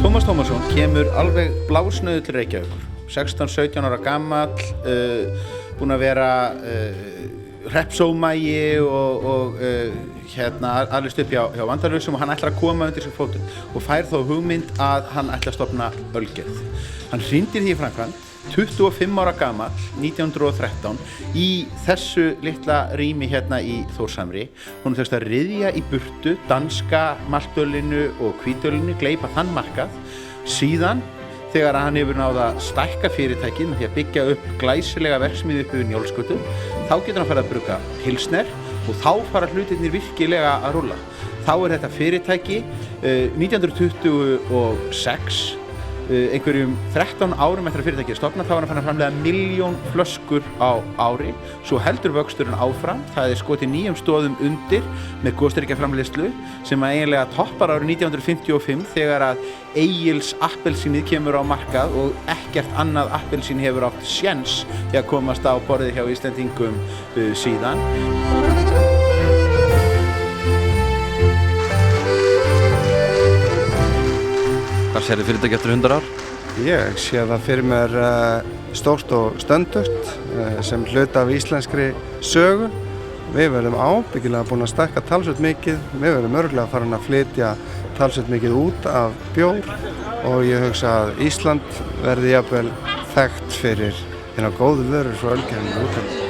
Tómas Tómasson kemur alveg blásnauður til Reykjavíkur, 16-17 ára gamall, búinn að vera hreppsómagi og alist upp hjá vandalausum, og hann ætlar að koma undir sig fótum og fær þó hugmynd að hann ætlar að stofna ölgerð. Hann hrindir því í framkvæmd 25 ára gamall, 1913, í þessu litla rými hérna í Þórshamri. Hún tekst að ryðja í burtu danska maltölinu og hvítölinu, gleypa þann markað. Síðan, þegar hann hefur náð að stækka fyrirtækið með því að byggja upp glæsilega verksmiðju upp yfir Njálsgötu, þá getur hann farið að brugga pilsner og þá fara hlutirnir virkilega að rúlla. Þá þetta fyrirtæki 1926, einhverjum 13 árum eftir að fyrirtækið er stofnað, þá var hann fann að framleiða 1.000.000 flöskur á ári. Svo heldur vöxturinn áfram, það skotið nýjum stoðum undir með gosdrykkjaframleiðslu sem eiginlega toppar árið 1955 þegar að Egils appelsínið kemur á markað og ekkert annað appelsín hefur átt séns í að komast á borðið hjá Íslendingum síðan. Hvað sérðu fyrirtæki eftir 100 ár? Ég sé það fyrir mér stórt og stöndugt sem hluta af íslenskri sögu. Við verðum ábyggilega búin að stækka talsvert mikið. Við verðum örugglega farin að flytja talsvert mikið út af bjór og ég hugsa að Ísland verði jafnvel þekkt fyrir góðu vörur frá ölgerðinni útlöndum.